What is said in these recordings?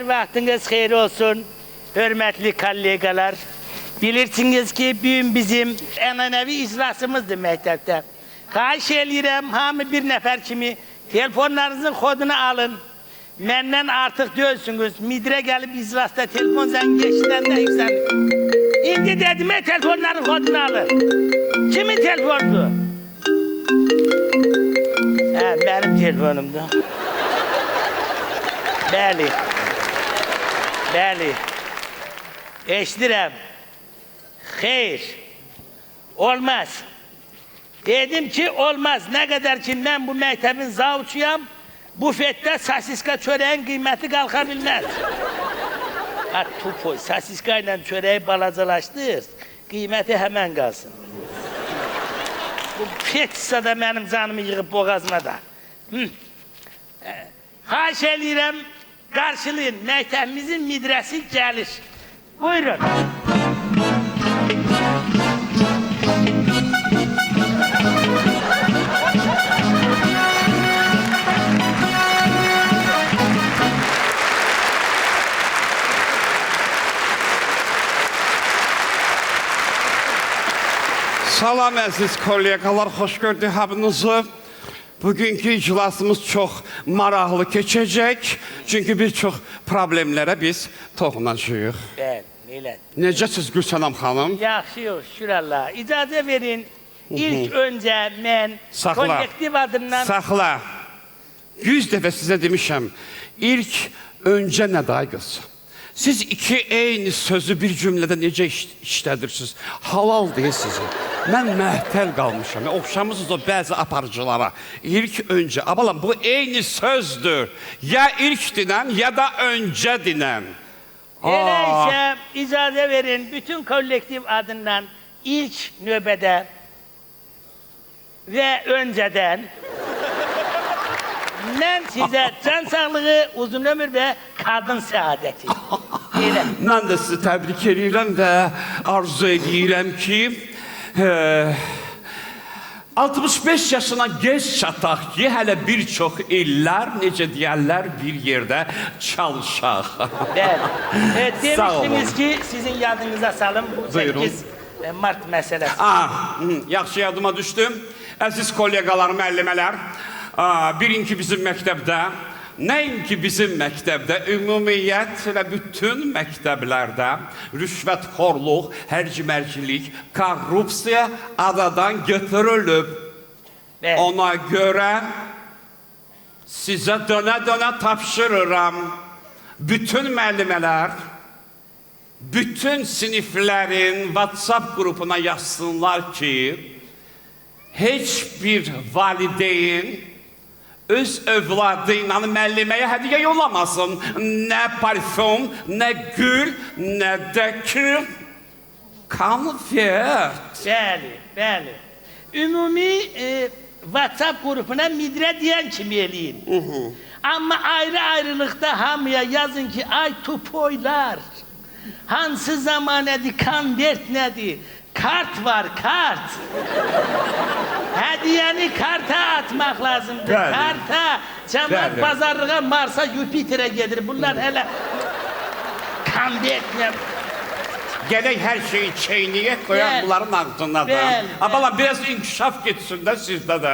vaxtınız xeyir olsun, hörmətli kollegalar. Bilirsiniz ki, bugün bizim ənənəvi iclasımızdır məktəbdə. Xahiş eləyirəm, hamı bir nəfər kimi telefonlarınızın kodunu alın. Məndən artıq dözsünüz, midrə gəlib iclasda telefon zəngi eşidəndə yüksəlir. İndi dedim, telefonların kodunu alın. Kimin telefonudur? Benim telefonumdur. Bəli. Bəli. Eşidirəm. Xeyr. Olmaz. Dedim ki olmaz. Ne kadar ki ben bu məktəbin zavuçuyam, bufetdə sasiska çörəyin qiyməti qalxa bilməz. Tupoy, sasiska ilə çörəyi balacalaşdır, qiyməti həmən qalsın. Bu petsa da mənim canımı yığıb boğazına da. Xahiş eləyirəm, qarşılayın, məktəbimizin midrəsi gəlir. Buyurun. Salam əziz kollegalar, xoş gördük hamınızı. Bugünkü iclasımız çox maraqlı keçəcək. Çünki bir çox problemlərə biz toxunacağıq. Bəli, elə. Necəsiz Gülsənam xanım? Yaxşı, şükür Allah. İcazə verin, ilk öncə mən kollektiv adından... Saxla. 100 dəfə sizə demişəm, ilk öncə nə dayqız? Siz iki eyni sözü bir cümlədə necə işlədirsiniz? Halal deyil sizin. Mən məhtəl qalmışam. Oxşamısınız o bəzi aparıcılara. İlk öncə. Abalam, bu eyni sözdür. Ya ilk dinən, ya da öncə dinən. Elə isə icazə verin, bütün kollektiv adından ilk növbədə və öncədən mən sizə can sağlığı, uzun ömür və qadın səadəti. Mən də sizi təbrik edirəm və arzu edirəm ki 65 yaşına gec çataq ki, hələ bir çox illər, necə deyərlər, bir yerdə çalışaq. Bəli. Demişdiniz ki, sizin yadınıza salım bu 8 Mart məsələsi. Yaxşı yadıma düşdüm. Əziz kollegalar, müəllimələr, birinki bizim məktəbdə, nəinki bizim məktəbdə, ümumiyyət və bütün məktəblərdə rüşvətxorluq, hərcimərcilik, korrupsiya adadan götürülüb. Ona görə sizə dönə-dönə tapşırıram. Bütün müəllimələr, bütün siniflərin WhatsApp qrupuna yazsınlar ki, heç bir valideyn öz övladı ilə müəlliməyə hədiyyə yollamasın. Nə parfüm, nə gül, nə də ki, konfet. Bəli, bəli. Ümumi WhatsApp qrupuna midrə deyən kimi eləyin. Amma ayrı-ayrılıqda hamıya yazın ki, ay tupoylar, hansı zamanədir, konvert nədir? Kart var, kart. Hədiyyəni karta atmaq lazımdır. Karta. Cəmat bazarlığa, Marsa, Jupiterə gedir. Bunlar hələ konvert nə? Gələk hər şeyi çeyniyək, qoyaq bunların ağzındadır. Abalam, biraz inkişaf getsin də sizdə də.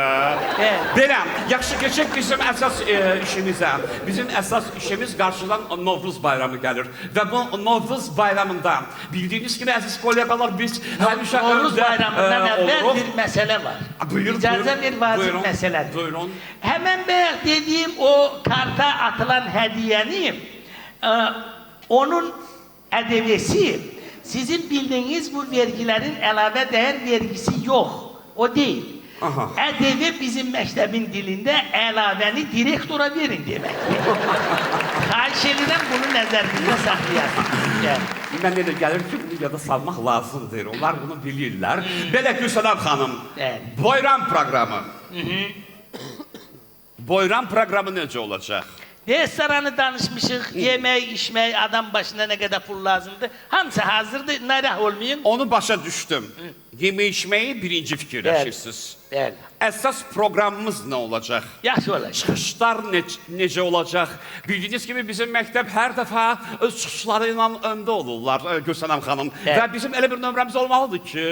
Beləm, yaxşı keçək bizim əsas işimizə. Bizim əsas işimiz qarşıdan Novruz bayramı gəlir. Və bu Novruz bayramında bildiyiniz kimi, əziz kollegalar, biz həmişə Novruz bayramından əvvəl bir məsələ var. Buyur, İcazə bir vacib məsələdir. Buyurun. Həmən bayaq dediyim o karta atılan hədiyyəni, onun ədəvəsi, sizin bildiyiniz bu vergilərin əlavə dəyər vergisi yox, o deyil. ƏDV bizim məktəbin dilində əlavəni direktora verin deməkdir. Xahiş edirəm bunu nəzərinizdə saxlayasınız. Mən elə gəlir ki, bunu yada salmaq lazımdır. Onlar bunu bilirlər. Belə Gülsənam xanım, Boyram proqramı. Boyram proqramı necə olacaq? Restoranı danışmışıq, yemək, içmək, adam başına nə qədər pul lazımdır. Hamısı hazırdır, nərəh olmayın. Onu başa düşdüm. Yemək içməyi birinci fikirləşirsiniz. Bəli. Əsas proqramımız nə olacaq? Yaxşı olacaq. Çıxışlar necə olacaq? Bildiyiniz kimi bizim məktəb hər dəfə öz çıxışları ilə öndə olurlar, Gülsənəm xanım. Evet. Və bizim elə bir nömrəmiz olmalıdır ki,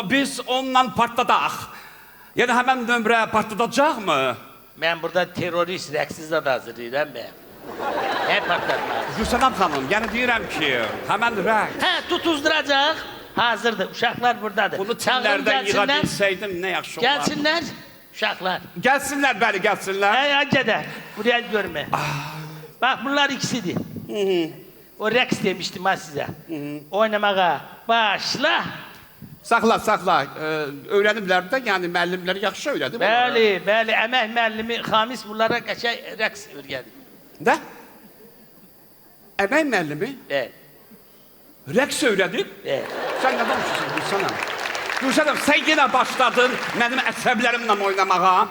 biz onunla partladaq. Yəni həmən nömrə partladacaqmı? Mən burada terörist rəqsiz zad hazırlayıram mən. Nə partlatmaq? Gülsənəm xanım, yəni deyirəm ki, həmən rəqs. Hə, tutuzduracaq. Hazırdır, uşaqlar buradadır. Bunu Çağırın timlərdən yığa gəlsinlər. bilsəydim nə yaxşı olar. Gəlsinlər, uşaqlar. Gəlsinlər, bəli, gəlsinlər. Hə, gədə, buraya görmə. Bax, bunlar ikisidir. O rəqs demişdim ha sizə. Oynamağa başla. Saxla, saxla. Öyrəniblər də, yəni müəllimləri yaxşı öyrədib. Bəli, bəli, əmək müəllimi Xamis bunlara qəşəng rəqs öyrədib. Də? Əmək müəllimi Bəli, rəqs öyrədib. bəli. Sən nə danışırsan Gülsənəm? Gülsənəm, sən yenə başladın mənim əsəblərimlə oynamağa.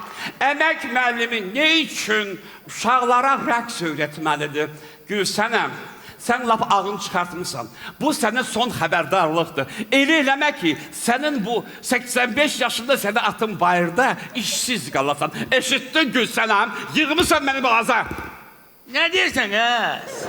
Əmək müəllimi nə üçün uşaqlara rəqs öyrətməlidir? Gülsənəm, sən lap ağın çıxartmışsan. Bu sənin son xəbərdarlıqdır. Elə eləmə ki, sənin bu 85 yaşında səni atın bayırda işsiz qalasan. Eşitdin Gülsənəm, yığmışsan məni boğaza. Nə deyirsən əz?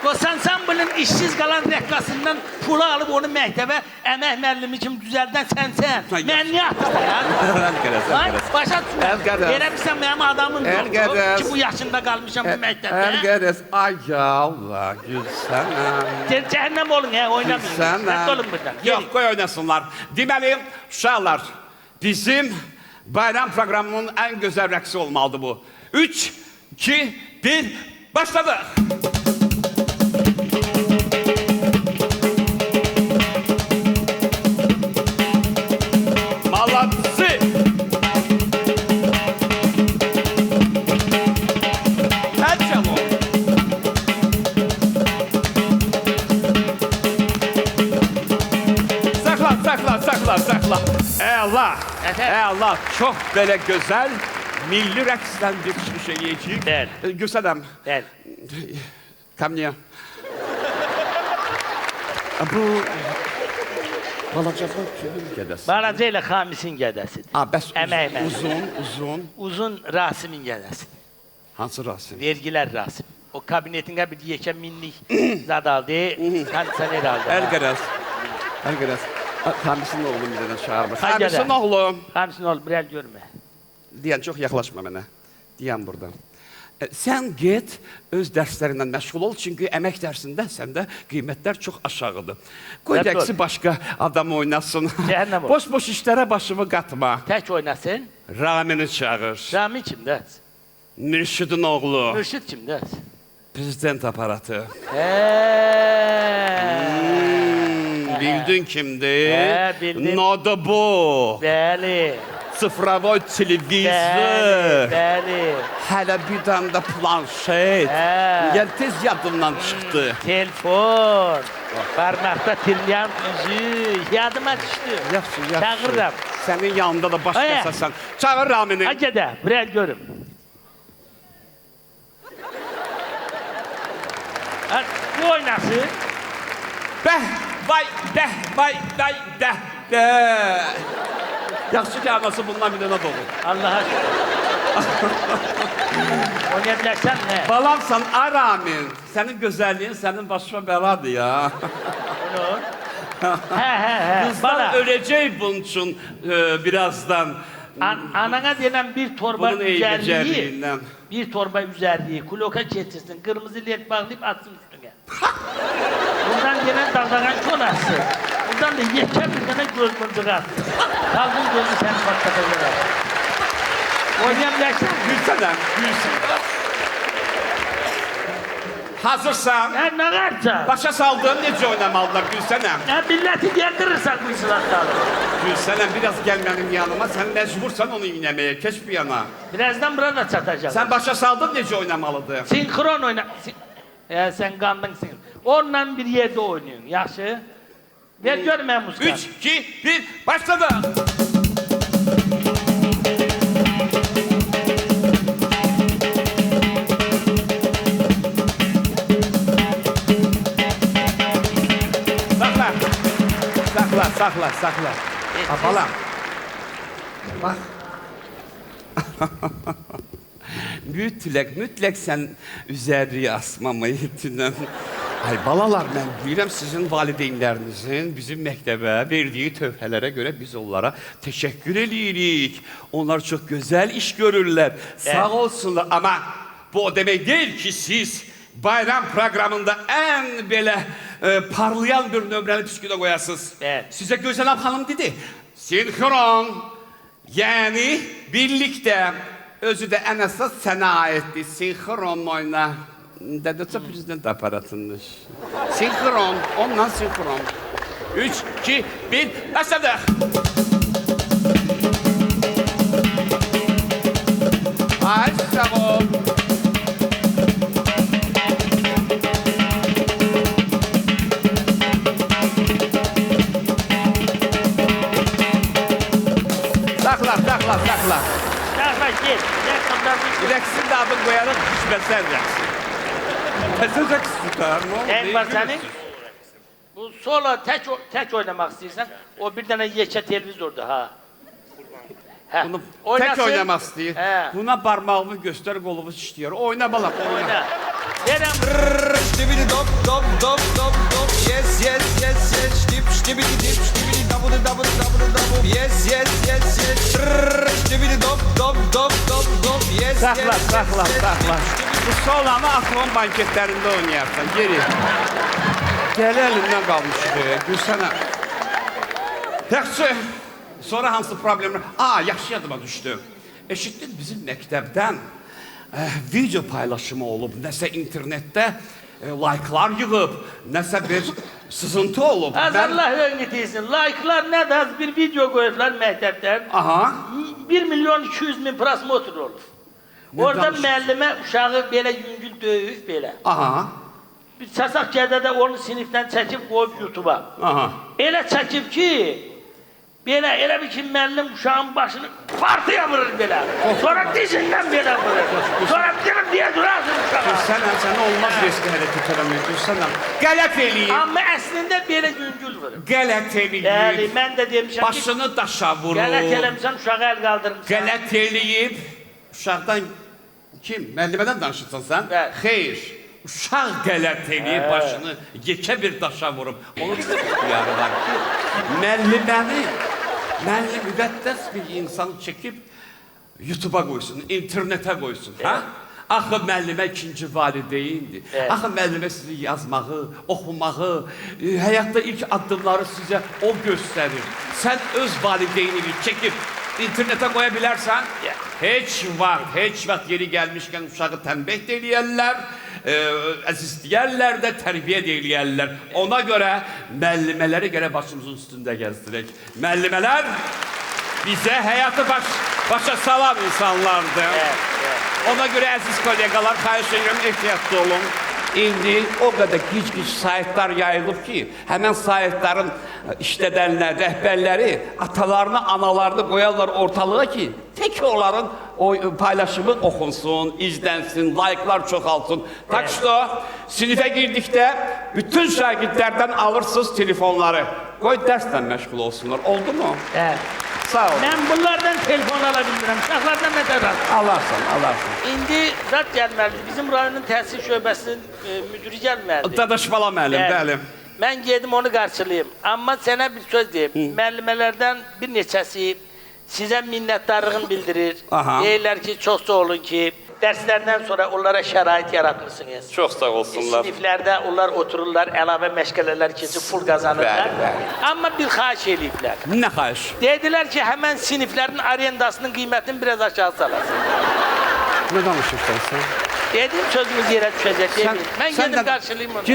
O sən bunun işsiz qalan rəqqasından pulu alıb onu məktəbə əmək müəllimi kimi düzəldən sənsən. Mən niyə atırsan? Başa düşmə. Elə bilsən mənim adamım yoxdur ki, bu yaşında qalmışam bu məktəbdə. Əlgərəz, ay Allah, Gülsənəm. Cəhənnəm olun, oynamayın. Rədd olun buradan. Yox, qoy oynasınlar. Deməli, uşaqlar, bizim bayram proqramının ən gözəl rəqsi olmalıdır bu. 3, 2, 1, başladı. Malatsı. Həcəm o. Saxla. Əla, əla. Çox belə gözəl, milli rəqsdən bir çıxış eləyəcəyik. Bəli. Gülsənəm. Bəli. Kamniyə. Bu... Balacaqlar kimin gədəsi? Balaca ilə Xamisin gədəsidir. Bəs Əmək müəllimi. uzun. Uzun Rasimin gədəsidir. Hansı Rasim? Vergilər Rasim. O kabinetinə bir yekə minlik zad aldı, kondisioner aldı. Əlgərəz. Xamisin oğlu bir dənə çağırma. Ay, gədə. Xamisin oğlu. Xamisin oğlu, bir əl görmə. Deyən, çox yaxlaşma mənə. Deyən buradan. Sən get, öz dərslərindən məşğul ol, çünki əmək dərsində səndə qiymətlər çox aşağıdır. Qoy rəqsi başqa adam oynasın. Cəhənnəm ol. Boş-boş işlərə başımı qatma. Tək oynasın. Ramini çağır. Rami kimdə? Mürşidin oğlu. Mürşid kimdə? Prezident aparatı. Bildin kimdir? Bildim. Noda bu. Bəli. Sıfravoy televizor. Bəli. Hələ bir dənə də planşet. Yəni tez yadımdan çıxdı. Telefon. Barmaqda tiryant üzü. Yadıma düşdü. Yaxşı. Çağırıram. Sənin yanında da başqasasan. Çağır Ramini. Ha gədə, bir əl görüm. Bu oynasın. Vay. Yaxşı ki, anası bundan bir dənə doğur. Allah'a şükür. Oynaya bilərsən nə? Balamsan, Aramin. Sənin gözəlliyin sənin başıma bəladır ya. Bunu. Hə. Kızlar öləcək bunun üçün birazdan. Anana denən bir torba Bunun üzərliyi, eğləcəliyindən. bir torba üzərliyi, kuloka getirsin, kırmızı led bağlayıp atsın üstüne. Buradan gelen dağdagan konası. Buradan da yekə bir tane göz mıntığı atsın. Kaldın gözü seni patlatacaklar. Oynayam dersen. Gülsənəm, gülsənəm. Hazırsan. Ne kadar? Başa saldığım necə oynamalılar Gülsənəm? Milleti yendirirsen bu silahları. Gülsənəm, biraz gəl mənim yanıma. Sən məcbursan onu iynəməyə. Keç bir yana. Birazdan burada çatacağım. Sən başa saldın necə oynamalıdır? Sinkron oyna. Sen kandın sinkron. Onunla bir yerde oynuyorsun. Yaxşı. Ver görmeye muskan. 3, 2, 1, başladı. Saxla. Ha, balam. Bax. Mütləq sən üzərliyi asmamayı dinəm. Ay balalar, mən bilirəm sizin valideynlərinizin bizim məktəbə verdiyi tövhələrə görə biz onlara təşəkkür edirik. Onlar çox gözəl iş görürlər. Sağ olsunlar. Amma bu o demək deyil ki, siz bayram proqramında ən belə parlayan bir nömrəni püsküdə qoyasınız. Sizə Gözəl xanım dedi, sinxron, yəni birlikdə, özü də ən əsas sənə aiddir, sinxron oyna. Dədə prezident aparatındır. Sinxron, ondan sinxron. 3, 2, 1, başladı. Ay, sağ ol. Saxla. Gel. Rəqsin də adını qoyarıq, düşməsən rəqsin. Təzə rəqs tutar, nə olur? En var senin. Bu solo tek oynamak istiyorsan, o bir tane yekə televizorda ha. Bunu tək oynamaq istəyir. Buna barmağımı göstər, qolumuz işləyir. Oyna balam, oyna. Verəm. Ştibidi dop dop dop dop dop. Yes. Ştibidi dip ştibidi double double. Yes. Ştibidi dop dop dop dop. Yes. Saxla. Bu solanı aklın banketlərində oynayarsan, geri. Gəl əlimdən qalmışdı, gülsənə. Yaxşı, sonra hansı problemlər? Yaxşı yadıma düşdü. Eşitdin bizim məktəbdən video paylaşımı olub, nəsə internetdə like'lar yığıb, nəsə bir sızıntı olub. Allah öyle değilsin. Like'lar ne de az bir video koydular mektepten. 1.200.000 prosmotr olur. Orada müəllime uşağı böyle yüngül dövüp böyle. Bir çasak gədədə onu sinifdən çəkib qoyub YouTube'a. Elə çəkib ki, elə bir ki müəllim uşağın başını partiya vurur belə. Sonra dizindən belə vurur. Sonra diye durarsın uşağa. Sən olmaz riski hərəkət eləməyir. Qələt eləyib. Amma əslində belə yüngül vurur. Qələt eləyib. Bəli, mən də demişəm ki, başını daşa vurur. Qələt eləmişsən, uşağı əl qaldırmışsan. Qələt eləyib. Uşaqdan kim? Müəllimədən danışırsan sən? Xeyr. Uşaq qələt eləyib, başını yekə bir daşa vurub. Onun bir ixtiyarı var ki, müəllim müqəddəs bir insanı çəkib YouTube'a qoysun, internetə qoysun. Axı müəllimə ikinci valideyndir. Axı müəllimə sizi yazmağı, oxumağı, həyatda ilk addımları sizə o göstərir. Sən öz valideynini çəkib internetə qoya bilərsən, heç vaxt yeri gəlmişkən uşağı tənbih də eləyərlər, əzizləyərlər də, tərbiyə də eləyərlər. Ona görə müəllimələri gərək başımızın üstündə gəzdirək. Müəllimələr bizə həyatı başa salan insanlardır. Ona görə əziz kollegalar, xahiş edirəm, ehtiyatlı olun. İndi o qədər gic saytlar yayılıb ki, həmən saytların işlədənlər, rəhbərləri atalarını, analarını qoyarlar ortalığa ki, tək onların o paylaşımı oxunsun, izlənsin, like'lar çoxalsın. Tak ki, sinifə girdikdə bütün şagirdlərdən alırsınız telefonları. Qoy dərslə məşğul olsunlar. Oldu mu? Sağ ol. Mən bunlardan telefon alabilmirəm. Uşaqlardan nə qədər Alarsan. İndi zat gəlməlidir. Bizim rayonun təhsil şöbəsinin müdürü gəlməlidir. Dadaşbala müəllim, bəli. Mən gedim onu qarşılayayım. Amma sənə bir söz deyim. Müəllimələrdən bir neçəsi sizə minnətdarlığını bildirir. Deyirlər ki, çox sağ olun ki, dərslərdən sonra onlara şərait yaratırsınız. Çox sağ olsunlar. Siniflərdə onlar otururlar, əlavə məşğələlər keçib pul qazanırlar. Amma bir xahiş eləyiblər. Nə xahiş? Dedilər ki, həmən siniflərin arendasının qiymətini biraz aşağı salasın. Nə danışırsan sən? Dedim sözümüz yerə düşəcək. Mən gedim qarşılayayım onu.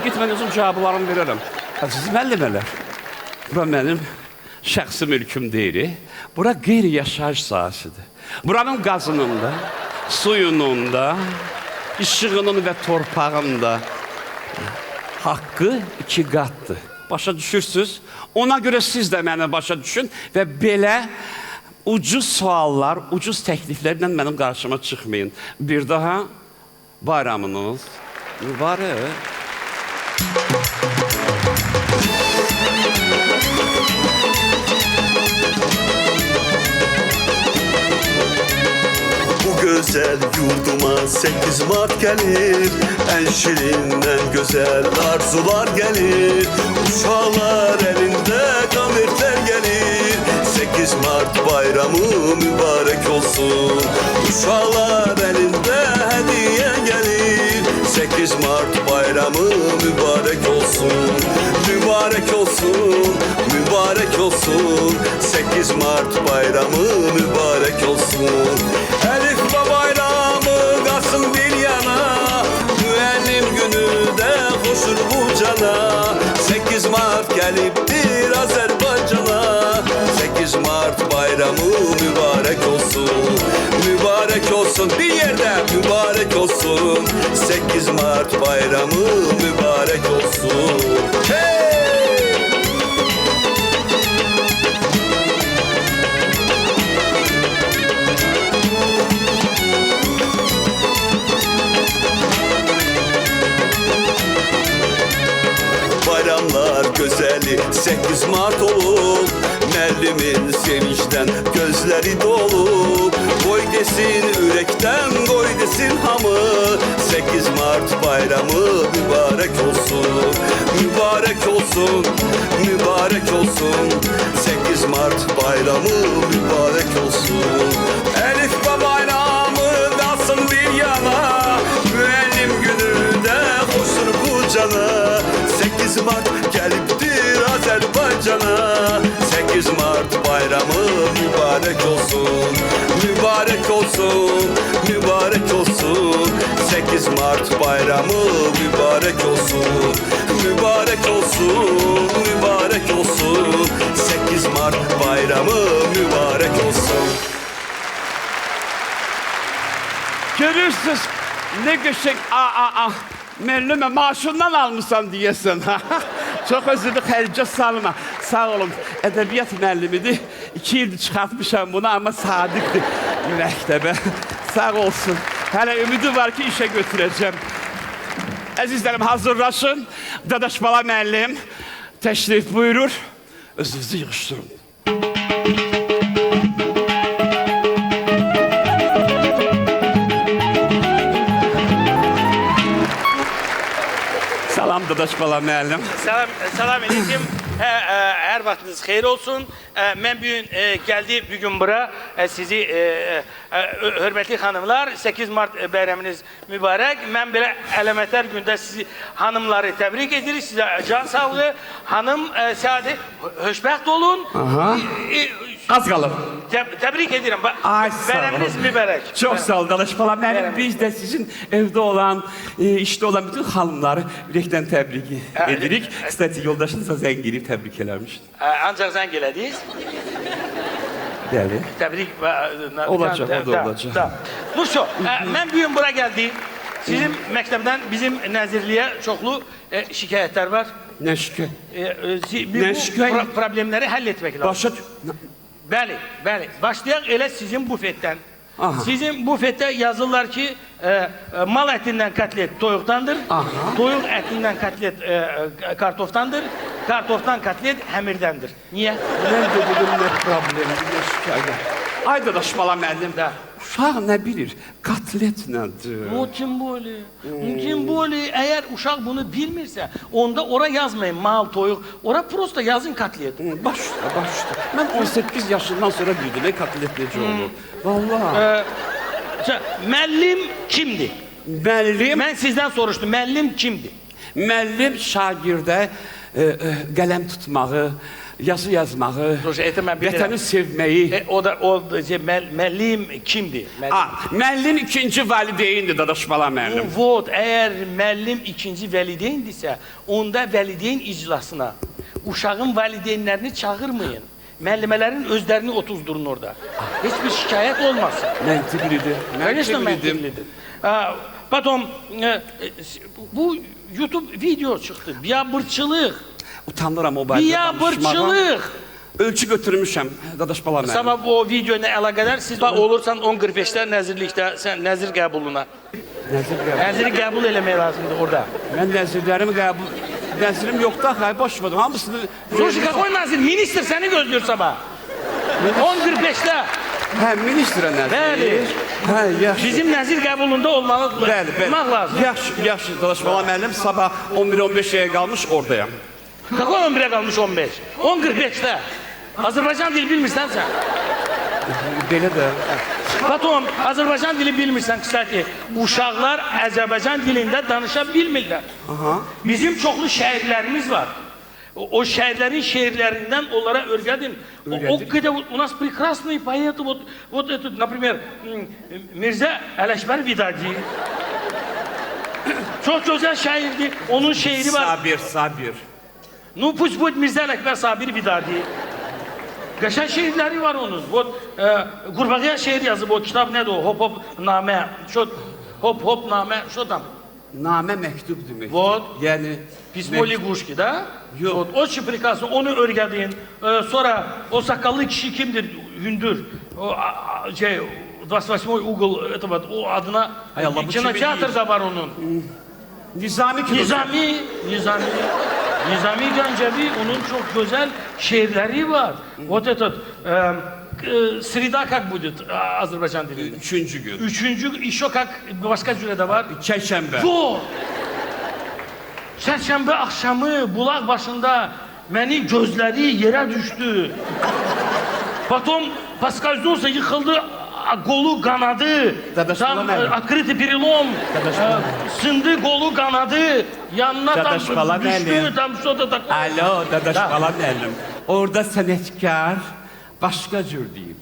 Git, mən özüm cavablarımı verərəm. Siz müəllimələr, bura mənim şəxsi mülküm deyil. Bura qeyri-yaşayış sahəsidir. Buranın qazının da, suyunun da, işığının və torpağın da haqqı 2 qatdır. Başa düşürsünüz? Ona görə siz də məni başa düşün və belə ucuz suallar, ucuz təkliflərlə mənim qarşıma çıxmayın. Bir daha bayramınız mübarək. güzel yurduma 8 Mart gelir. En şirin, en güzel arzular gelir. Uşaklar elinde kamertler gelir. 8 Mart bayramı mübarek olsun. Uşaklar elinde hediye gelir. 8 Mart bayramı mübarek olsun. Mübarek olsun, mübarek olsun. 8 Mart bayramı mübarek olsun. Elif ve bayramı kalsın bir yana. Müellim günü de hoşur bu cana. 8 Mart geliptir Azerbaycan'a. 8 Mart bayramı mübarek olsun. Mübarek olsun, bir yerde mübarek olsun. 8 Mart bayramı mübarek olsun. Hey! Bayramlar gözeli 8 Mart olup Müəllimin sevinçten gözleri dolup. Koy desin yürekten, koy desin hamı. 8 Mart bayramı mübarek olsun. Mübarek olsun, mübarek olsun. 8 Mart bayramı mübarek olsun. Elif ve bayramı kalsın bir yana. Müellim günü de hoştur bu cana. 8 Mart geliptir Azerbaycan'a. 8 Mart bayramı mübarek olsun. Mübarek olsun, mübarek olsun. 8 Mart bayramı mübarek olsun. Mübarek olsun, mübarek olsun. 8 Mart bayramı mübarek olsun. Görürsünüz ne göçek Müellime maaşından almışsan diyesin. Çok özürlü xərcə salma. Sağ olun. Ədəbiyyat müəllimidir. 2 ildir çıxartmışam bunu ama sadiqdir məktəbə. Sağ olsun. Hələ ümidi var ki işe götüreceğim. Əzizlərim hazırlaşın. Dadaş Bala müəllim təşrif buyurur. Özünüzü yığışdırın. Salam Dadaş Bala müəllim. Salam aleyküm. Her vaktiniz hayır olsun. Ben bugün geldi bugün bura sizi hürmetli hanımlar 8 Mart bayramınız mübarek. Ben böyle elementler günde sizi hanımları tebrik ederiz. Size can sağlığı. Hanım saati hoşbeht olun. Aha. Az kalır. Tebrik ederim. Ay, sağ Bayramınız olun. mübarek. Çok sağ olun Dadaş Bala müəllim. Biz de sizin evde olan, işte olan bütün hanımları yürekten tebrik edirik. Stati yoldaşınıza zəng girip tebrik eləmişdi. Ancak sen gelediniz. Bəli. Tebrik Olacak, o da olacak. Bu şu, ben bugün buraya geldim. Sizin mektepten bizim nezirliğe çoklu şikayetler var. Ne şükür. Bu problemleri halletmek lazım. Başa... Bəli, bəli. Başlayaq elə sizin bufetdən. Aha. Sizin bufette yazırlar ki mal etinden katlet toyuqdandır. Aha. Toyuq etinden katlet kartoftandır. Kartoftan katlet həmirdendir. Niye? Ben de dedim ne problemi, ne şikayet. Ay Dadaş Bala müəllim. Da. Uşaq ne bilir? Katlet nedir? O cimboli. Cimboli eğer uşaq bunu bilmirse onda ora yazmayın mal toyuq. Ora prosta yazın katlet. Başla. Ben 18 yaşından sonra bildim ne katlet necə olur. Vallahi. Müəllim kimdi? Müəllim, Ben sizden soruştum. Müəllim kimdi? müəllim şagirdə qələm tutmağı, yazı yazmağı, Ben bilirim. vətəni sevməyi. O müəllim kimdi? Müəllim ikinci valideyindi Dadaş Bala müəllim. Vot, eğer müəllim ikinci valideyndirsə, onda valideyn iclasına uşağın valideynlərini çağırmayın. Müəllimələrin özlərini otuzdurun orada. Hiçbir şikayet olmasın. Məntiqlidir. Конечно, məntiqlidir. Potom, bu YouTube video çıktı. Biabırçılıq. Utanıram o barədə danışmağa. Biabırçılıq. Ölçü götürmüşəm Dadaş Bala müəllim. Sabah o video ilə əlaqədar siz olursan 10:45-də nəzirlikdə sən nəzir qəbuluna. Nəzir qəbul. Nəziri qəbul eləmək lazımdır orada. Mən nəzirlərimi qəbul... Nəzirim yoxdur, xay boş verin. Hamısını... Слушай, какой назир? Министр seni gözlüyor sabah. 10:45'te. Hə, ministrə nəzir. Bəli. Hə, yaxşı. Bizim nəzir qəbulunda olmaq lazım. Yaxşı, yaxşı. Danışmalar müəllim, sabah 11-15 dəqiqə qalmış oradayam. Kakon 11'e kalmış 15? 10.45'te. Azerbaycan dili bilmirsən sən. Belə də. Batum, Azerbaycan dili bilmirsən, kısaki. Uşaqlar Azerbaycan dilində danışa bilmirlər. Bizim çoxlu şairlərimiz var. O şairlərin şiirlərindən onlara öyrədin. O kadar у нас прекрасные поэты, вот этот, например, Mirza Ələkbər Vidadi. Çok güzel şairdi. Onun şiiri var. Sabir. Ну пусть будет Mirza Ələkbər Sabir Vidadi. Qəşəng şeirləri var onun. Qurbağaya şeir yazıb, o kitab nədir o? Hop hop namə. Hop hop namə. Şo tam? Namə məktub demək. Вот. Yəni Pismo Ligushki da? Yok. Вот. O şiprikası, onu örgədin. Sonra o sakallı kişi kimdir? Hündür. O 28 uğul, o adına Hay Allah, bu kinoteatrda var onun. Nizami kimi? Nizami Gancevi, onun çok güzel şiirleri var. Вот этот, Srida как будет Azerbaycan dilinde? Üçüncü gün. Üçüncü, еще как, başka cürede var. Çərşənbə. Yok. Çərşənbə axşamı bulaq başında məni gözləri yerə düşdü. Потом поскользнулся, yıkıldı, kolu kanadı. Dadaş, Tam bana ne? открытый перелом. Sındı, kolu kanadı. Yanına tam Dadaş, bana ne? düştü. Tam что-то такое. Alo, dadaş Da. bala müəllim. Orada sənətkar başqa cür deyib.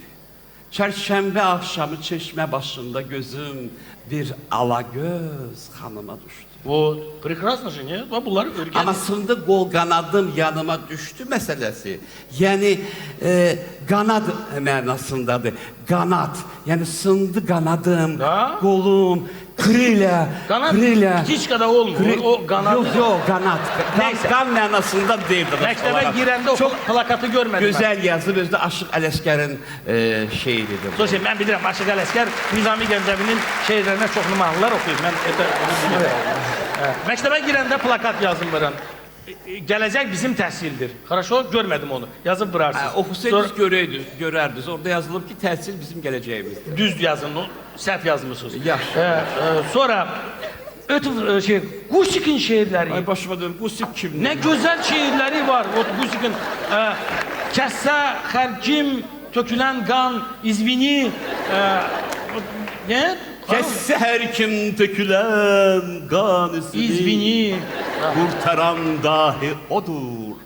Çərşənbə axşamı çeşmə başında gözüm bir alagöz xanıma düşdü. Вот, прекрасно же, нет? Bunları örgən. Amma sındı qol qanadım yanıma düşdü məsələsi. Yəni qanad mənasındadır. Qanad. Yəni sındı qanadım, Da. qolum, krilə, Kanat hiç kadar olmuyor. O kanat. Yok, qanad. Neyse. Qan mənasında deyil. Məktəbə girəndə o plakatı görmədim. Gözəl yazıb, özü də Aşıq Ələsgərin şeiridir. Sonuçta ben bilirim Aşıq Ələsgər Nizami Gəncəvinin şeirlərinə çoxlu mahnılar oxuyub. Mən onu bilirim. Məktəbə girəndə plakat yazılmıram. Gələcək bizim təhsildir. Хорошо, görmədim onu. Yazıb burarsınız. Oxusaydınız görərdiniz. Orada yazılıb ki, təhsil bizim gələcəyimizdir. Düz yazın, səhv yazmışsınız. Yaxşı. Sonra Gusik'in şeirləri. Ay başıma dönüm, Qusik kimdir? Ne güzel şiirleri var. O Gusik'in kəssə, xərcim, tökülən qan, izvini, ne? Kəssə hər kim tökülən qan İzvini. Qurtaran dahi odur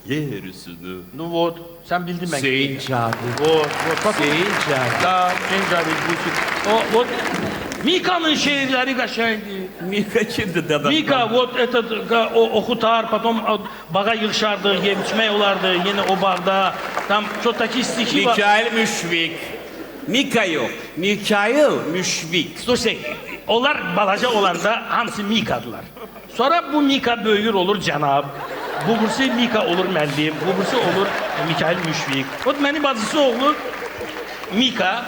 yeryüzünü. Ну вот, sen bildin ben. Hüseyin Cadi. Вот, вот. Hüseyin Cadi. Da, Hüseyin Cadi, Gusik. O, вот. Mika'nın şiirleri kaşaydı. Mika kimdir dada? Mika, вот этот, o okutar, потом bağa yığışardı, yem içmək olardı, yine o bağda. Tam çok taki stiki var. Mikail Müşvik. Mika yok. Mikail Müşvik. Слушай, onlar balaca olanda hamısı Mika'dılar. Sonra bu Mika böyür olur Cenab. Bu birisi Mika olur müəllim, bu birisi olur Mikail Müşvik. O mənim bacısı oğlu Mika,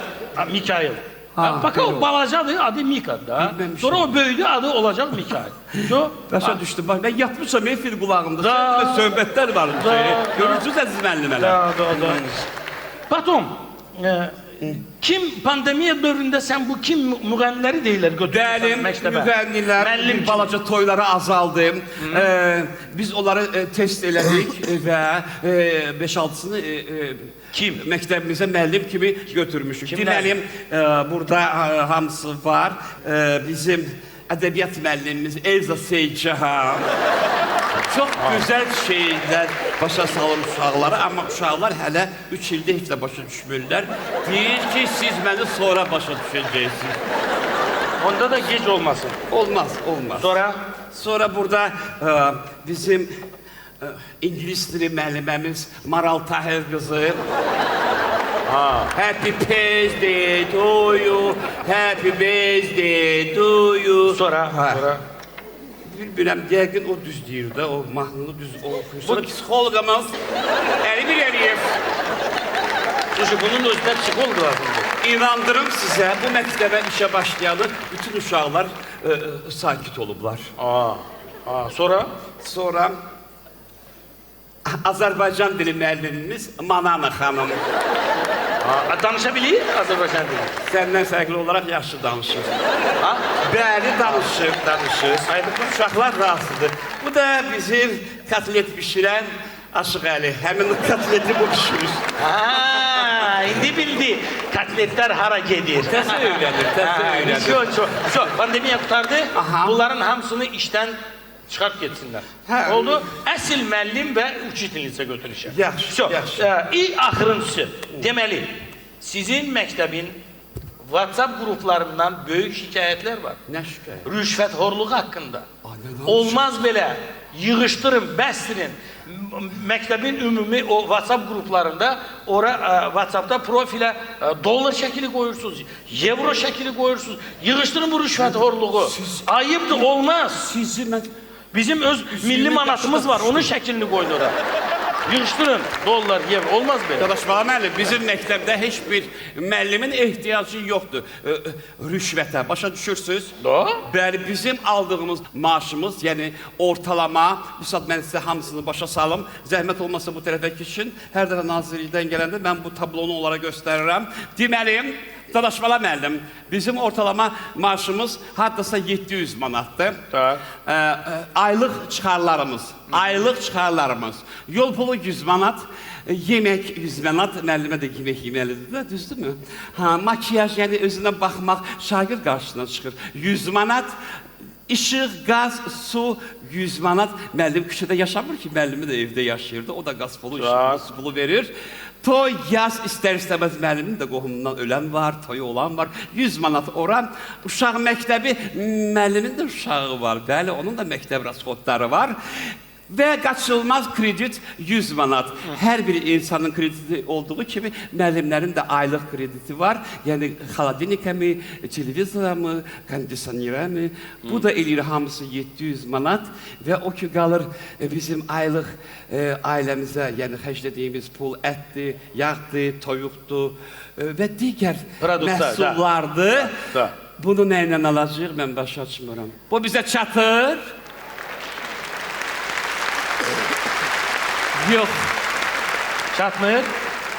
Mikail. Bak o balacadır, adı Mika da. Sonra o böyüdü, adı olacaq Mikail. Başa düşdüm. Bak, ben yatmışam efir qulağımda. Da. Səninlə söhbətlər var. Görürsünüz əziz müəllimələr. Da. Потом, kim pandemiya dövründə sən bu kim müğənniləri deyirlər götürürsən Bəlim, məktəbə? müğənnilər, Müəllim kim? balaca toylara azaldı. Biz onları test elədik və 5-6'sını Kim? məktəbimizə müəllim kimi götürmüşük. Kimlər? Deməlim, burada hamısı var. Bizim ədəbiyyat müəllimimiz Elza Seycahan. Çox gözəl şeylər başa salır uşaqlara, amma uşaqlar hələ 3 ildə heç də başa düşmürlər. Deyir ki, siz məni sonra başa düşəcəksiniz. Onda da gec olmasın. Olmaz. Sonra burada bizim İngilis dili müəlliməmiz Maral Tahir qızı. Happy birthday to you, happy birthday to you. Sonra. Bilmirəm, yəqin o düz deyir də, o mahnını düz oxuyur. Sonra psixologumuz Əli Əliyev. Çünki bunun özünə psixoloq lazımdır. İnandırım sizə, bu məktəbə işə başlayanı bütün uşaqlar sakit olublar. Sonra Azərbaycan dili müəllimimiz Manana xanım. Danışabilir Azərbaycan dili. Səndən fərqli olaraq yaxşı danışır. Ha? Bəli, danışır. Uşaqlar razıdır. Bu da bizim kotlet bişirən Aşıq Əli. Həmin kotleti bu bişirir. Ha, indi bildi. Kotletler hara gedir. Təzə öyrənir. Şu, pandemiya kurtardı. Aha. Bunların hamısını işten çıkart getsinler. Ha. Oldu. Əsl müəllim və uçitilnicə götürüşə. Yaxşı, yaxşı. Axırıncısı. Deməli, sizin məktəbin WhatsApp gruplarından böyük şikayətlər var. Nə şikayət? Rüşvətxorluğu haqqında. nə Olmaz belə. Yığışdırın, bəstirin. Məktəbin ümumi o WhatsApp gruplarında WhatsApp'ta profilə dollar şəkili qoyursunuz, euro şəkili qoyursunuz. Yığışdırın bu rüşvətxorluğu. Ayıbdır, olmaz. Bizim öz milli manatımız var, onun şəklini qoyun ora. Yığışdırın, dollar, euro, olmaz belə. Qardaşlar, müəllim, bizim məktəbdə heç bir müəllimin ehtiyacı yoxdur rüşvətə. Başa düşürsünüz? Bəli, bizim aldığımız maaşımız, yəni ortalama, bu saat mən sizə hamısını başa salım, zəhmət olmasa bu tərəfə keçin, hər dəfə nazirlikdən gələndə mən bu tablonu onlara göstərirəm. Deməli, Dadaşbala müəllim, bizim ortalama maaşımız haddasa 700 manatdır. Aylıq çıxarlarımız, yol pulu 100 manat, yemək 100 manat, müəllimə də yemək yeməlidir də, düzdürmü? Makiyaj, yəni özünə baxmaq, şagird qarşısına çıxır, 100 manat, İşıq, qaz, su 100 manat. Müəllim küçədə yaşamır ki, müəllimi də evdə yaşayırdı. O da qaz pulu, işıq pulu verir. Toy, yaz, istər-istəməz müəllimin də qohumundan ölən var, toyu olan var. 100 manat oran. Uşaq məktəbi, müəllimin də uşağı var. Bəli, onun da məktəb rasxodları var. Və qaçılmaz kredit 100 manat. Hər bir insanın krediti olduğu kimi müəllimlərin də aylıq krediti var. Yəni xaladenikə mi, televizora mı, kondisionerə mi? Bu da eləyir hamısı 700 manat və o ki qalır bizim aylıq ailəmizə, yəni xərclədiyimiz pul ətdir, yağdır, toyuqdur və digər məhsullardır. Bunu nə ilə alacaq, mən başa açmıram. Bu bizə çatır. Yox. Çatmır.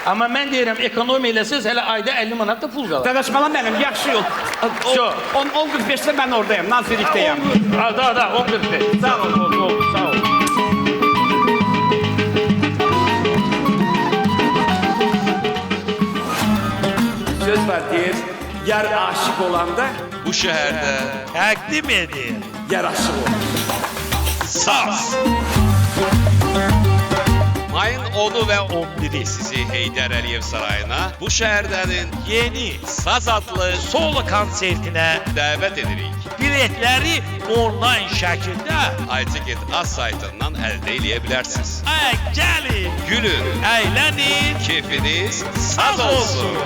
Amma mən deyirəm, ekonomiya eləsəz, hələ ayda 50 manat da pul qalır. Dadaşbala mənim, yaxşı yol. 10.45-də mən oradayım, nazirlikdəyəm. Da, 10.45. Sağ ol, sağ ol. Söz var deyir, yar aşık olanda Bu şəhərdə Təqdim edir. yaraşıq olur. saz. Mayın 10'u ve 11'i sizi Heydər Əliyev Sarayına bu şəhərdənin Yeni Saz adlı solo konsertinə dəvət edirik. biletləri onlayn şəkildə iTicket az saytından əldə eləyə bilərsiniz. gəlin, Gülün, əylənin, keyfiniz saz olsun.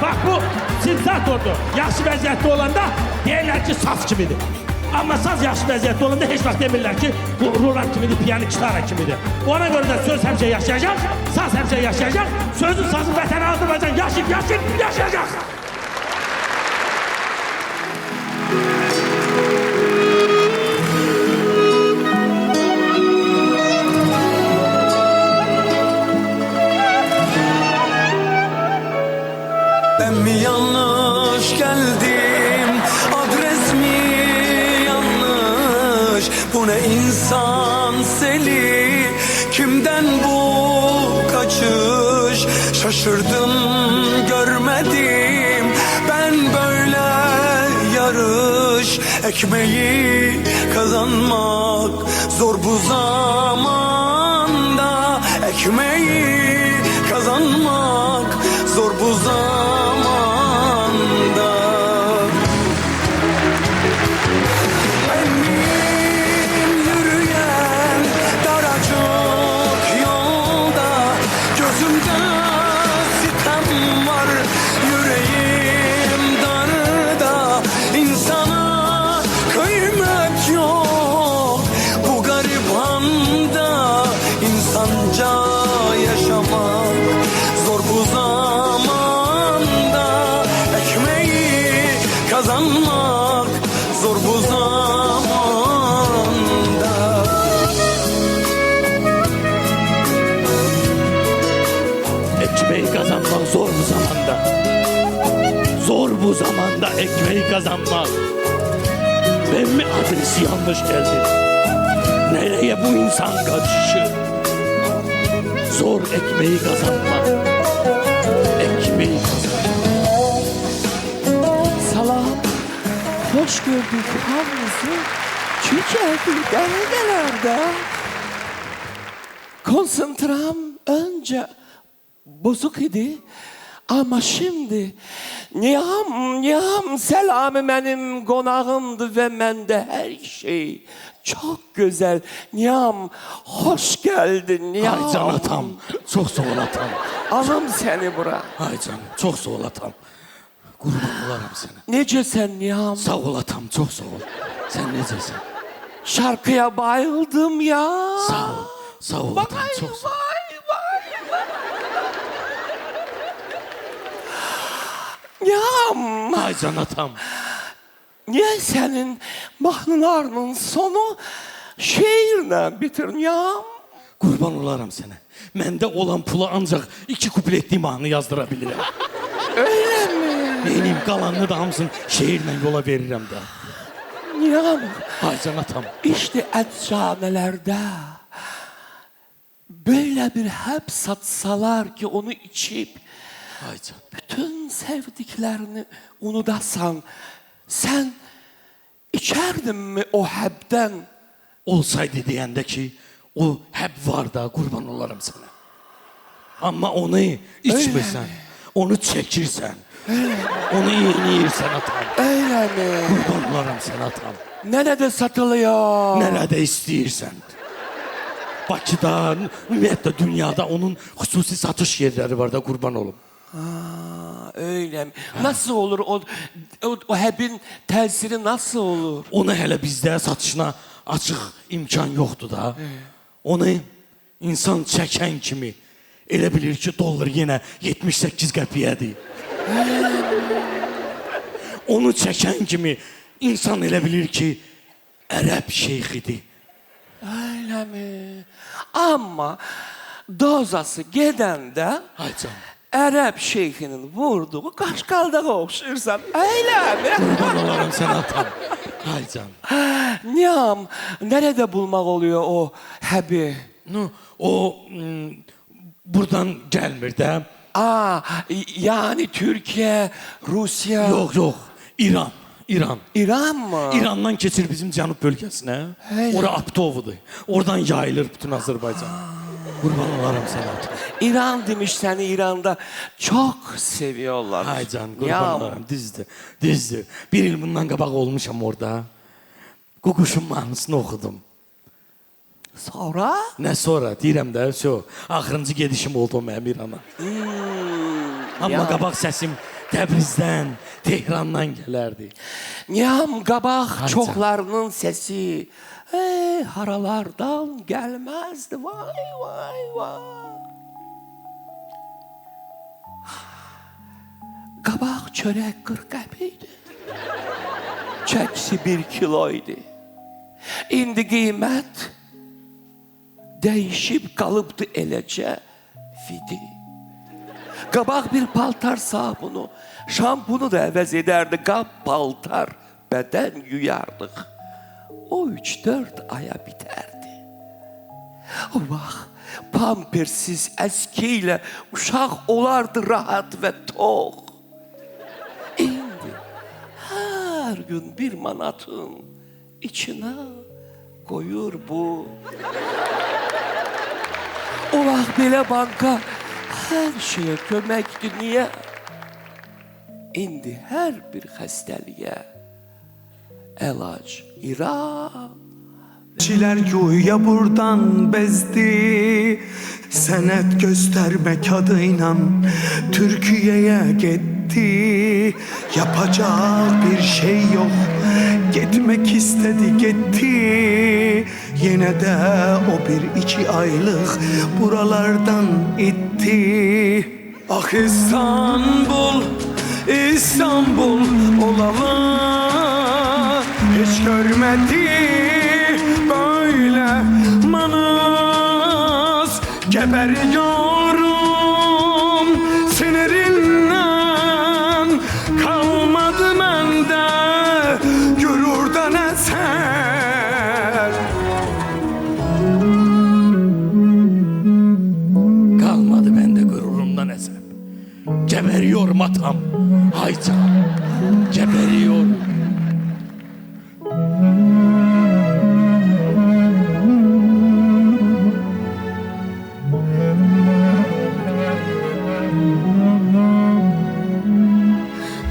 Bax bu sintezatordur. Yaxşı vəziyyətdə olanda deyirlər ki, saz kimidir. Amma saz yaxşı vəziyyətdə olanda heç vaxt demirlər ki, bu rulan kimidir, piyano kitara kimidir. Ona görə də söz həmişə yaşayacaq, saz həmişə yaşayacaq, sözün sazın vətəni Azərbaycan yaşayacaq. Ben mi yanlış geldim, adres mi yanlış? Bu ne insan seli, kimden bu kaçış? Şaşırdım, görmedim ben böyle yarış. Ekmeği kazanmak zor bu zamanda, ekmeği kazanmak zor bu zamanda. Benim yürüyen daracık yolda, gözümde sitem var, yüreğim darda. İnsana kıymet yok bu garip anda, insanca yaşamak zor bu zamanda, ekmeği kazanmak zor bu zamanda. ekmeği kazanmak zor bu zamanda. Zor bu zamanda ekmeği kazanmak. Ben mi adresi yanlış geldi? Nereye bu insan kaçışı? Zor ekmeği kazanmak. Ekmeği kazanmak. Salam, hoş gördük hamınızı. Türkiye'de derelerde konsantram önce bozuk idi. Ama şimdi Niyam selamı benim konağımdı ve mende her şey çok güzel. Niyam hoş geldin Niyam. Ay can atam, çok sağ ol atam. Alım seni bura. Ay can, çok sağ ol atam. Kurban olarım sana. Nece sen Niyam? Sağ ol atam, çok sağ ol. Sen necesin? Şarkıya bayıldım ya. Sağ ol, sağ ol atam, çok sağ ol. Vay. Niyam. Ay can atam. Niye senin mahnılarının sonu şiirle bitir Niyam? Kurban olarım sana. Mende olan pula ancak 2 kupletli mahnı yazdırabilirim. Öyle mi? Benim kalanını da hamsın şehirle yola veririm de. Niyam. Ay can atam. İşte eczanelerde böyle bir hep satsalar ki onu içip Ay can. bütün sevdiklerini unudasan, sen içerdin mi o hebden? Olsaydı diyende ki o hep var da kurban olarım sana. Ama onu içmesen, onu çekirsen, onu yiyirsen atam. Öyle mi? Kurban olarım sana atam. Nerede satılıyor? Nerede istiyorsan. Bakıda, ümumiyyətlə dünyada onun xüsusi satış yerleri var da kurban olum. Öyle mi? Nasıl olur o hebin tesiri nasıl olur? Onu hələ bizdə satışına açıq imkan yoxdur da. Onu insan çəkən kimi elə bilir ki dollar yenə 78 qəpiyədir. Onu çəkən kimi insan elə bilir ki ərəb şeyxidir. Öyle mi? Ama dozası gedende Ay canım. Ərəb şeyhinin vurduğu qaşqaldağa oxşayırsan. Öyle mi? Kurban olarım sen atam. Ay canım. Niyam, nerede bulmak oluyor o hebi? O buradan gelmir de. Yani Türkiye, Rusya... Yok. İran. İran mı? İrandan keçir bizim cənub bölgəsinə. Öyle. Ora Aptovudur. Oradan yayılır bütün Azərbaycan. Kurban olarım sana atam. İran demiş seni İran'da çok seviyorlar. Ay can, kurban Niyam. olarım. Düzdür. Bir il bundan qabaq olmuşam orada. Quşun mahnısını oxudum. Sonra? Nə sonra? Deyirəm də, axırıncı gedişim oldu o mənim İrana. Amma ya. qabaq səsim Təbrizdən, Tehrandan gələrdi. Niyam qabaq Ay çoklarının sesi haralardan gelmezdi. Vay. Qabaq çörek 40 qəpiydi. Çəksi 1 kiloydu. İndi qiymət değişib qalıbdı eləcə fidi. Qabaq bir paltar sabunu, şampunu da əvəz edərdi. Qab paltar, bədən yuyardıq. O 3-4 aya bitərdi. O vaxt pampersiz əskiyle uşaq olardı rahat və tox. İndi hər gün 1 manatın içine koyur bu. O vaxt belə banka her şeye köməkdi. Niye? İndi her bir xəstəliyə əlac İran. Çiler güya buradan bezdi, senet göstermek adıyla Türkiye'ye gitti. Yapacak bir şey yok, gitmek istedi gitti. Yine de o 1-2 aylık buralardan itti. Ah İstanbul, İstanbul olalı hiç görmedi böyle manız. Geberiyorum Geberiyorum atam. Hay can. Geberiyorum.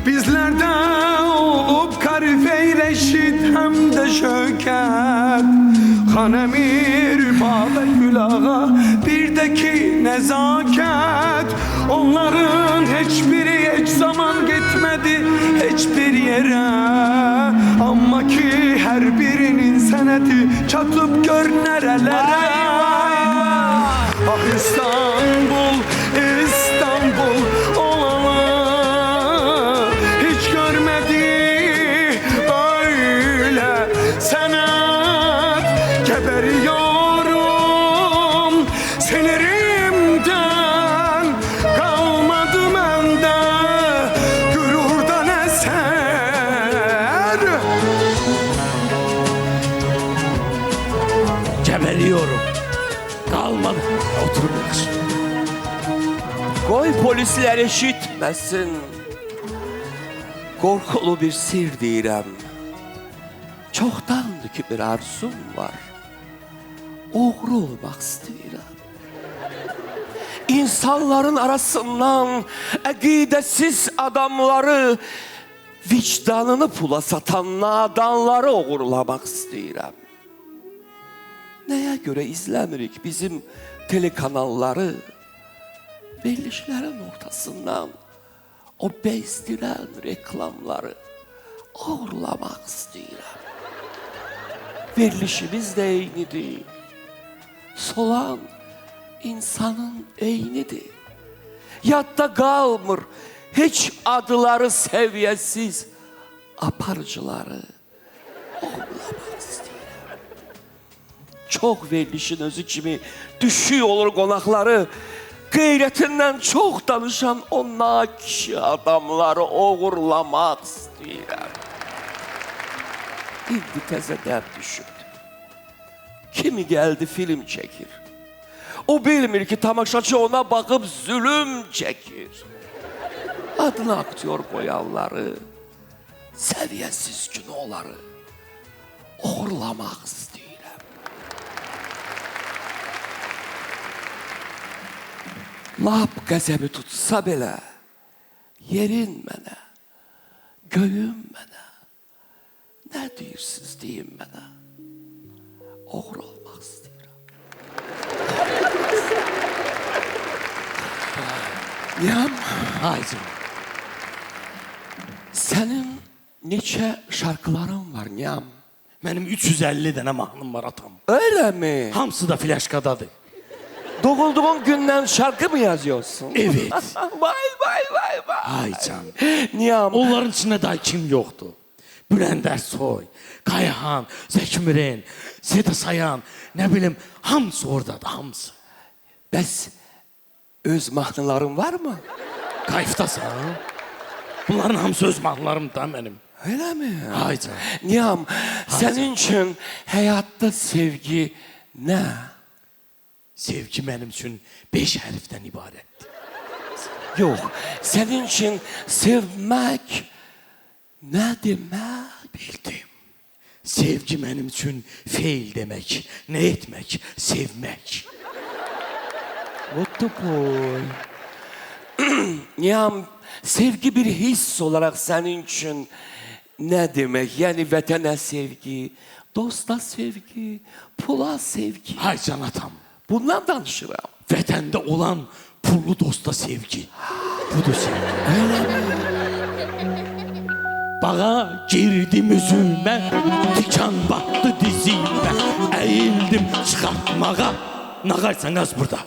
Bizlerde olup Karifey Reşit hem de Şöket, Han Emir, Babel Gülağa, bir de ki nezaket. Onların hiçbiri hiç zaman gitmedi hiçbir yere, ama ki her birinin senedi çatıp gör nerelere. Ah İstanbul, İstanbul olalı, hiç görmedi böyle senet. Geberiyorum sinirimden, kalmadı bende gururdan eser. Geberiyorum. Kalmadı. Oturun yaxşı. Qoy polislər eşitməsin. Qorxulu bir sir deyirəm. Çoxdandır ki bir arzum var. Oğru olmaq istəyirəm. İnsanların arasından əqidəsiz adamları, vicdanını pula satan nadanları oğurlamaq istəyirəm. Nəyə görə izləmirik bizim telekanalları? Verilişlərin ortasından o bezdirən reklamları oğurlamaq istəyirəm. Verilişimiz də eynidir. Solan insanın eynidir. Yadda qalmır heç adları səviyyəsiz aparıcıları oğurlamaq istəyirəm. Çox verilişin özü kimi düşük olur qonaqları, qeyrətindən çox danışan o nakişi adamları oğurlamaq istəyirəm. İndi təzədən düşündüm. Kimi gəldi film çəkir. O bilmir ki tamaşaçı ona baxıb zülüm çəkir. Adına aktyor qoyanları, səviyyəsiz kinoları oğurlamaq istəyirəm. Lap qəzəbi tutsa belə, yerin mənə, göyün mənə, nə deyirsiniz deyin mənə, oğru olmaq istəyirəm. Niyam, Haycım. sənin neçə şarkıların var Niyam? Mənim 350 dənə mahnım var atam. Öyle mi? Hamısı da flaşkadadır. Doğulduğun gündən şarkı mı yazıyorsun? Evet. Vay vay vay vay. Ay can. Niyam, Onların içində daha kim yoxdur? Bülent Ersoy, Kayhan, Zeki Müren, Seda Sayan, nə bilim, hamısı oradadır, hamısı. bəs öz mahnıların var mı? Kayıfdasan. Bunların hamısı öz mahnılarım da mənim. Öyle mi? Ay can. Niyam, senin için hayatta sevgi ne? Sevgi mənim üçün 5 hərfdən ibarətdir. Yok, senin için sevmek ne demek? Bildim. Sevgi mənim üçün feil demək, nə etmək, sevmək. What the boy? Niyam, sevgi bir his olarak senin için ne demek? Yani vətənə sevgi, dosta sevgi, pula sevgi. Ay can atam. Bundan danışıram. Vətəndə olan pullu dosta sevgi. Budur sevgi. Bağa girdim üzümə, tikan battı dizimə. Əyildim çıxartmağa, nağaysan az burada.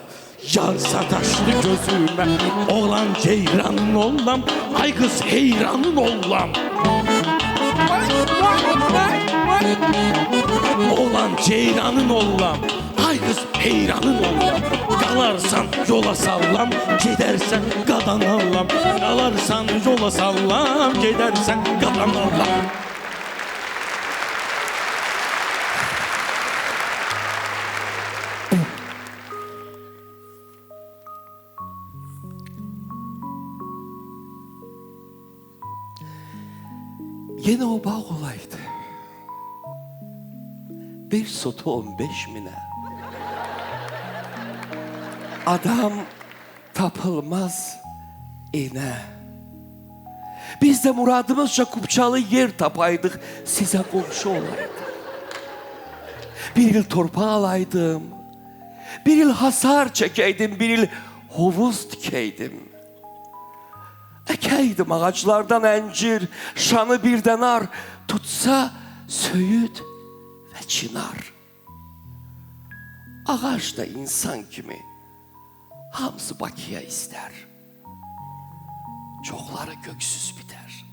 Yar sataşdı gözümə, oğlan ceyranın olam, ay qız heyranın olam. Oğlan ceyranın olam, ay qız heyranın olam. Qalarsan yola sallam, gedərsən qadan allam. Qalarsan yola sallam, gedərsən qadan allam. Yine o bağ olaydı. Bir sotu 15 mine. Adam tapılmaz iğne. Biz de muradımızca kupçalı yer tapaydık, size komşu olaydı. Bir yıl torpağı alaydım, bir yıl hasar çekeydim, bir yıl hovuz dikeydim. Ekeydim ağaçlardan encir, şanı birden ar, tutsa söğüt ve çınar. Ağaç da insan kimi, hamısı Bakıya ister. Çoxları göksüz biter.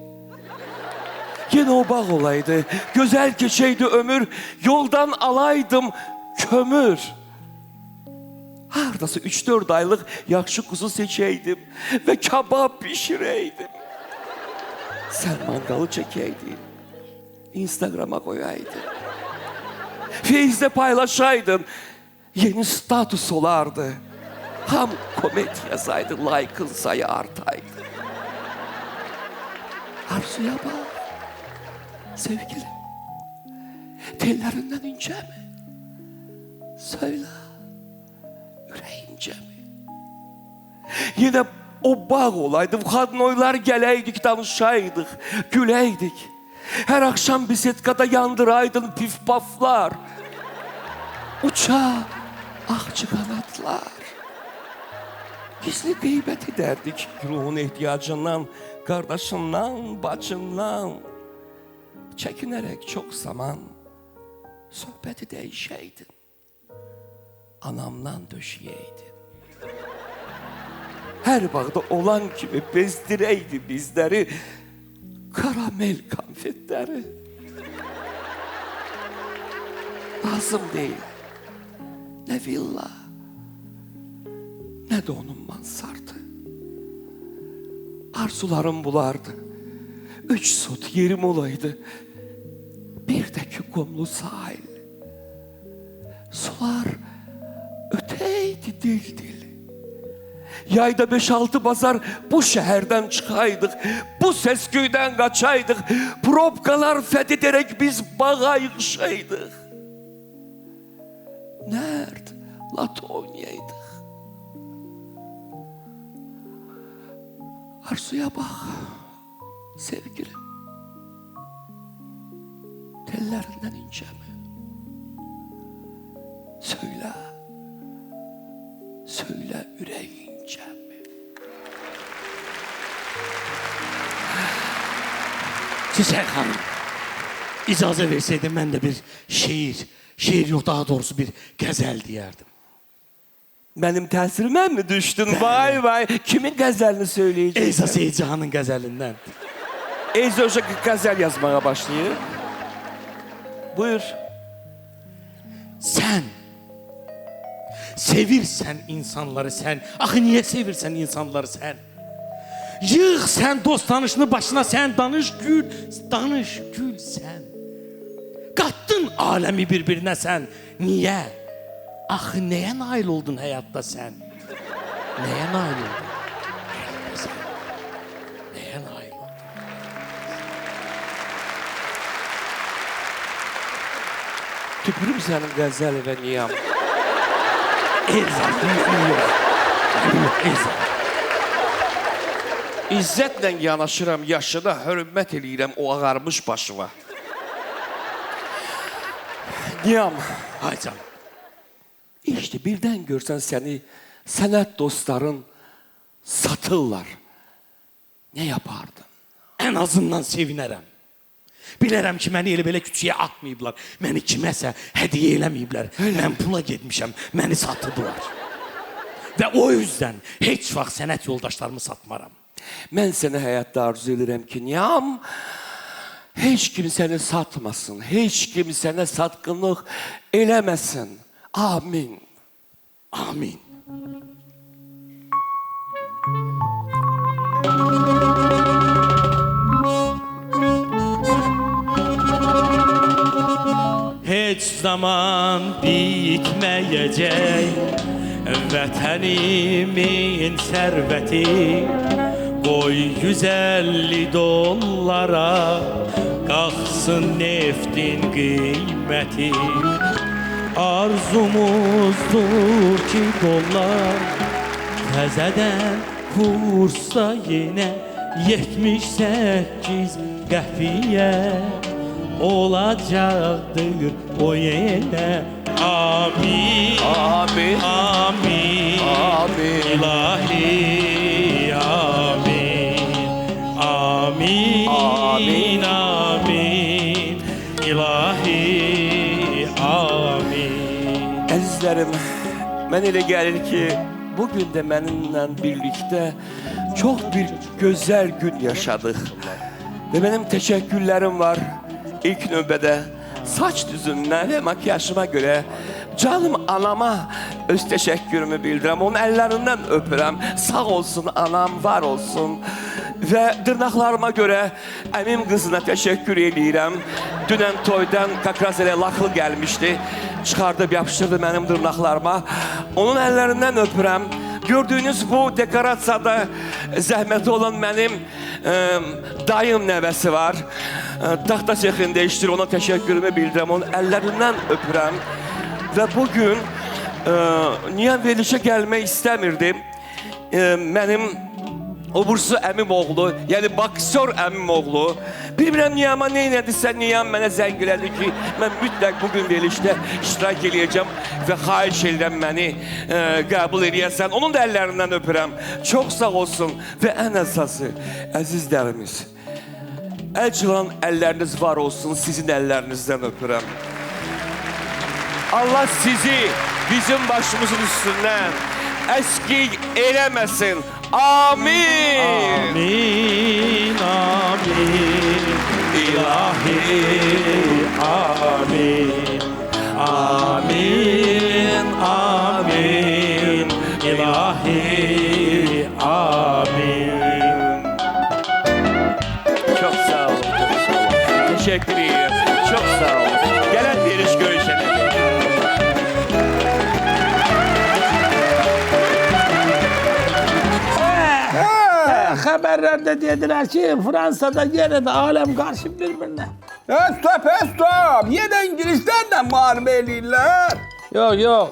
Yine o bağ olaydı, güzel geçeydi ömür, yoldan alaydım kömür. Hardası 3-4 aylık yaxşı kuzu seçeydim ve kebap pişireydim. Sen mangalı çekeydin, Instagram'a koyaydın. Face'de paylaşaydın, yeni status olardı. Ham komedi yazaydı, like'ın sayı artaydı. Arzuya bak, sevgilim. Tellerinden ince mi? Söyle, yüreğince mi? Yine o bağ olaydı, kadınlar geleydik, danışaydık, güleydik. Her akşam bisetkada yandıraydın pif paflar. Uça akçı kanatlar. Gizli gıybet ederdik ruhun ihtiyacından, kardeşinden, bacından. Çekinerek çok zaman sohbeti değişeydin. Anamdan döşeyeydin. Her bağda olan gibi bezdireydi bizleri karamel konfetleri. Lazım değil. Ne villa, ne de onun mansardı. Arzularım bulardı. 3 sot yerim olaydı. Bir de ki kumlu sahil. Sular öteydi dil dil. Yayda 5-6 pazar bu şehirden çıkaydık. Bu sesküyden kaçaydık. Propkalar fethederek biz bağa yığışaydık. Nerede lat oynayaydık. Arzuya bak sevgilim. Tellerinden ince mi? Söyle. Söyle yüreğince mi? Çiçek Hanım, icazə verseydim mən də bir şiir yok daha doğrusu bir gəzəl diyerdim. Benim tesirime mi düştün? Vay vay. Kimin gazelini söyleyeceksin? Eyza Seycihan'ın gəzəlindən. Eyza Hoca gazel yazmaya başlıyor. Buyur. Sen sevirsen insanları sen. Axı niye sevirsen insanları sen? Yığ sen dost tanışını başına sen. Danış gül sen. Kattın alemi birbirine sen. Niye? Axı neye nail oldun hayatta sen? Neye nail oldun? Hayatta sen. Neye nail oldun? Tüpürüm senin gazeli ve niyam. Eyza, Eyza. İzzetle yanaşıram yaşına, hürmet eləyirəm o ağarmış başıma. Niyam. Ay canım. İşte birden görsen seni sənət dostların satırlar. Ne yapardın? En azından sevinərəm. Bilərəm ki, məni elə belə küçüyə atmayıblar. Məni kiməsə hədiyyə eləməyiblər. Mən pula getmişəm, məni satıblar. Və o yüzden heç vaxt sənət yoldaşlarımı satmaram. Mən səni həyatda arzu edirəm ki, niyam, heç kim səni satmasın, heç kim sənə satqınlıq eləməsin. Amin. Amin. Heç zaman bitməyəcək vətənimin sərvəti. Qoy 150 dollara qalxsın neftin qiyməti. Arzumuzdur ki dollar təzədən vursa yenə 78 qəpiyə olacaqdır o yenə. Amin, Amin. amin, Amin. İlahi, amin, amin, Amin. amin, İlahi, amin. Əzizlərim, mən elə gəlir ki, bugün də mənimlə birlikdə çox bir gözəl gün yaşadıq. Və mənim təşəkkürlərim var. İlk növbədə saç düzümünə və makyajıma görə canım anama öz təşəkkürümü bildirəm. Onun əllərindən öpürəm. Sağ olsun anam, var olsun. Və dırnaqlarıma görə əmim qızına təşəkkür eləyirəm. Dünən toydan kakraz elə laxıl gəlmişdi. Çıxardıb yapışdırdı mənim dırnaqlarıma. Onun əllərindən öpürəm. Gördüyünüz bu dekorasiyada zəhməti olan mənim dayım nəvəsi var. Taxta sexində işdir, ona təşəkkürümü bildirəm. Onun əllərindən öpürəm. Və bugün niyə verilişə gəlmək istəmirdim? Mənim obursu əmim oğlu, yəni boksör əmim oğlu. Bilmirəm niyama nə elədirsə, niyam mənə zəng elədi ki, mən mütləq bugün verilişdə iştirak eləyəcəm və xahiş edirəm məni qəbul eləyəsən. Onun da əllərindən öpürəm. Çox sağ olsun və ən əsası, əzizlərimiz, əcran əlləriniz var olsun, sizin əllərinizdən öpürəm. Allah sizi bizim başımızın üstündən əskik eləməsin. Amin. Amin, amin, İlahi, amin, amin, amin, İlahi, amin. Çok sağ olun, çok sağ olun. Teşekkür ederim. Çok sağ olun. Gelen veriş görüşelim. Xəbərlərdə dedilər ki, Fransada yenə də aləm qarşı bir-birinə. Stop, stop. Yine İngilizlerle muharebe eləyirlər. Yox, yox.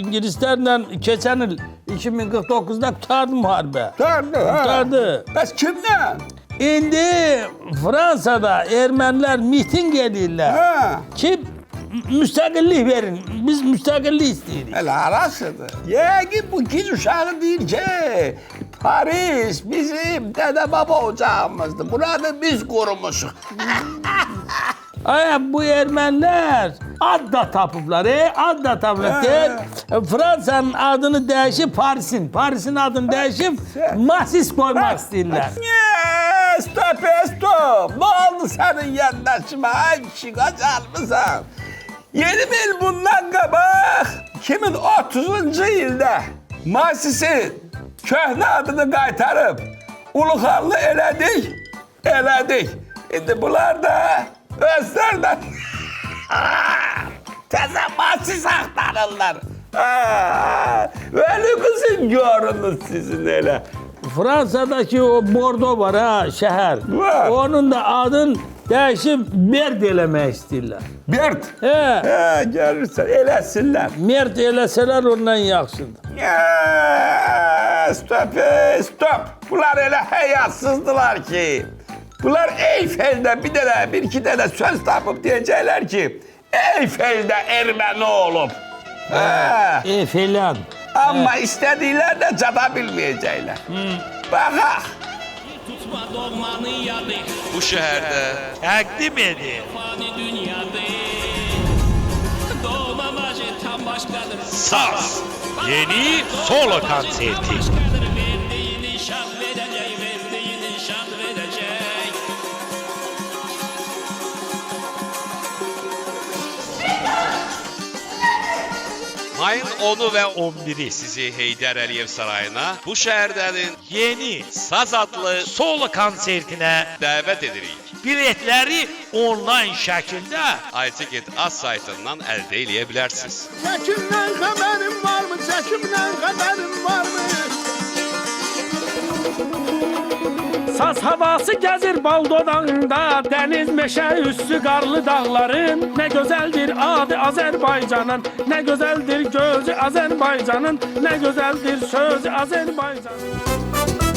İngilislərlə keçən il 2049-da qurtardı müharibə. Qurtardı, ha? Qurtardı. Bəs kimlə? İndi Fransada ermənilər miting edirlər. Ha. Ki müstəqillik verin. Biz müstəqillik istəyirik. Elə arasıdır. Yəqin bu giz uşağı deyir ki, Paris bizim dədə baba ocağımızdır. Burada biz qorumuşuq. Ay bu ermənilər ad da tapıblar, ad da tapıblar. Deyir, Fransanın adını dəyişib Parisin adını dəyişib Masis qoymaq istəyirlər. Stop, stop. Ne oldu senin yandaşıma? Ay kişi kaçarmısan? Yeni bir bundan qabaq 2030. ildə Masis'in köhnə adını qaytarıb Uluxanlı elədik. İndi bunlar da özlərlə təzə Masis axtarırlar. Öyle kızın görünür sizin elə. Fransa'daki o Bordo var ha şehir. Var. Onun da adını dəyişib Mert eləmək istəyirlər. Bert. He. Görürsən, eləsinlər. Mert eləsələr ondan yaxşıdır. Stop. Bunlar elə həyatsızdılar ki. Bunlar Eyfel'də bir iki dənə söz tapıb deyəcəklər ki, Eyfel'də erməni olub. Falan. Amma istədiklər də cada bilməyəcəklər. Baxaq. Tutma doğmanın yadı, Bu şəhərdə Təqdim edir. fani dünyadı. Doğma macı tam başkadır. Saz yeni solo konserti. Başkadır verdiğini şah verecek, verdiğini şah verecek. Mayın 10'u ve 11'i sizi Heydər Əliyev Sarayına, bu şəhərdənin yeni Saz adlı solo konsertinə dəvət edirik. Biletləri onlayn şəkildə iTicket az saytından əldə eləyə bilərsiniz. Çəkimdən xəbərin varmı? Çəkimdən xəbərin varmı? Saz havası gezir bal dodağında, deniz meşe üstü karlı dağların. Ne güzeldir adı Azerbaycan'ın, ne güzeldir gözü Azerbaycan'ın, ne güzeldir sözü Azerbaycan'ın.